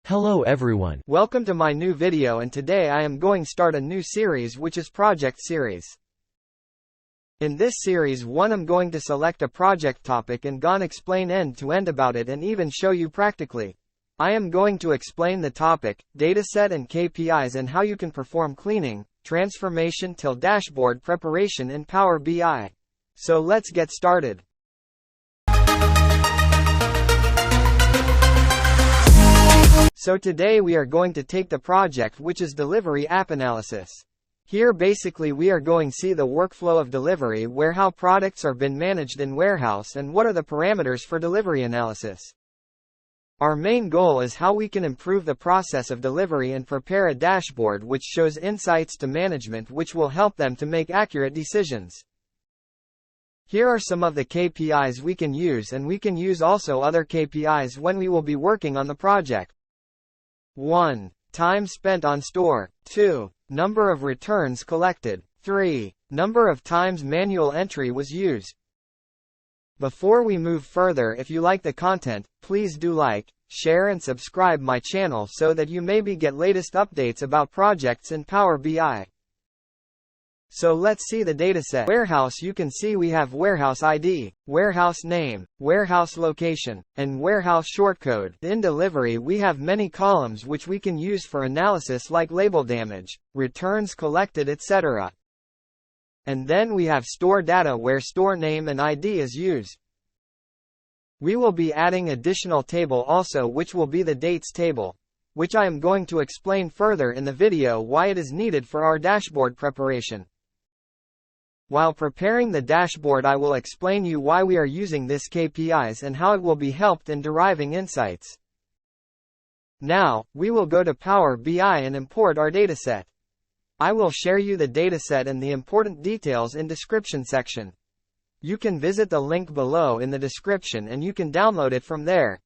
Hello everyone. Welcome to my new video, and today I am going to start a new series, which is project series. In this series 1 I'm going to select a project topic and gonna explain end to end about it and even show you practically. I am going to explain the topic, dataset and KPIs and how you can perform cleaning, transformation till dashboard preparation in Power BI. So let's get started. So today we are going to take the project which is delivery app analysis. Here basically we are going to see the workflow of delivery, where how products are been managed in warehouse and what are the parameters for delivery analysis. Our main goal is how we can improve the process of delivery and prepare a dashboard which shows insights to management which will help them to make accurate decisions. Here are some of the KPIs we can use, and we can use also other KPIs when we will be working on the project. 1. Time spent on store. 2. Number of returns collected. 3. Number of times manual entry was used. Before we move further, if you like the content, please do like, share and subscribe my channel so that you maybe get latest updates about projects in Power BI. So let's see the dataset. Warehouse, you can see we have warehouse ID, warehouse name, warehouse location, and warehouse shortcode. In delivery we have many columns which we can use for analysis like label damage, returns collected, etc. And then we have store data where store name and ID is used. We will be adding additional table also, which will be the dates table, which I am going to explain further in the video why it is needed for our dashboard preparation. While preparing the dashboard I will explain you why we are using this KPIs and how it will be helped in deriving insights. Now, we will go to Power BI and import our dataset. I will share you the dataset and the important details in description section. You can visit the link below in the description and you can download it from there.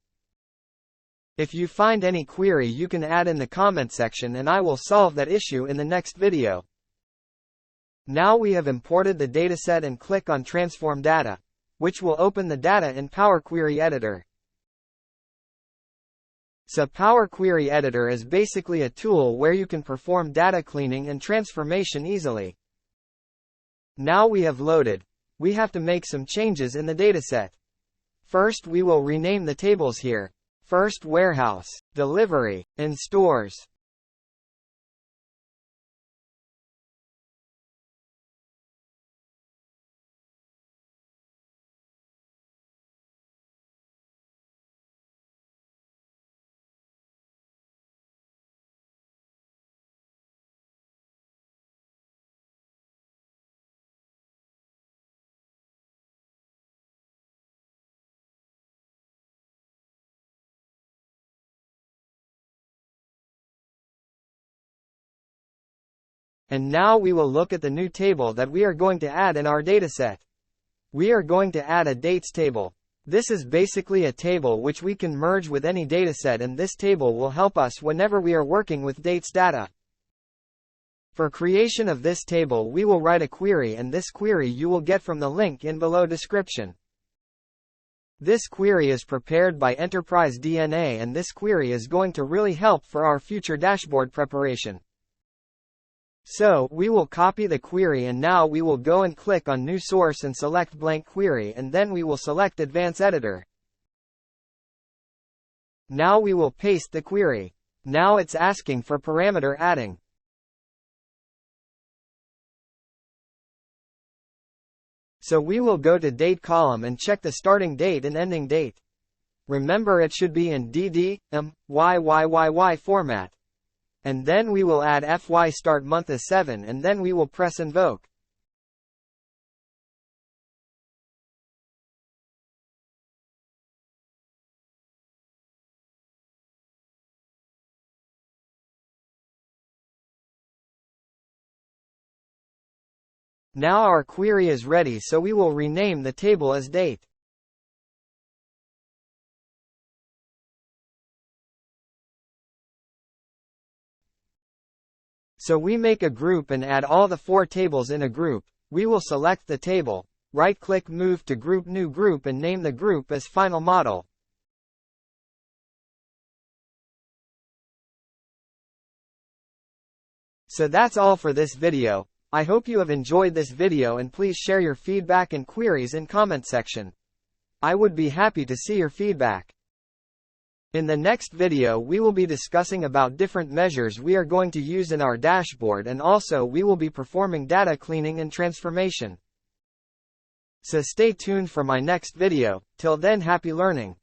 If you find any query you can add in the comment section and I will solve that issue in the next video. Now we have imported the dataset and click on Transform Data, which will open the data in Power Query Editor. So Power Query Editor is basically a tool where you can perform data cleaning and transformation easily. Now we have loaded. We have to make some changes in the dataset. First we will rename the tables here. First warehouse, delivery, and stores. And now we will look at the new table that we are going to add in our dataset. We are going to add a dates table. This is basically a table which we can merge with any dataset, and this table will help us whenever we are working with dates data. For creation of this table we will write a query, and this query you will get from the link in below description. This query is prepared by Enterprise DNA, and this query is going to really help for our future dashboard preparation. So, we will copy the query, and now we will go and click on New Source and select Blank Query, and then we will select Advanced Editor. Now we will paste the query. Now it's asking for parameter adding. So we will go to Date column and check the starting date and ending date. Remember it should be in DD, YYYY format. And then we will add FY start month as 7, and then we will press invoke. Now our query is ready, so we will rename the table as date. So we make a group and add all the 4 tables in a group. We will select the table, right-click, move to Group, New Group, and name the group as Final Model. So that's all for this video. I hope you have enjoyed this video and please share your feedback and queries in comment section. I would be happy to see your feedback. In the next video we will be discussing about different measures we are going to use in our dashboard, and also we will be performing data cleaning and transformation. So stay tuned for my next video. Till then, happy learning.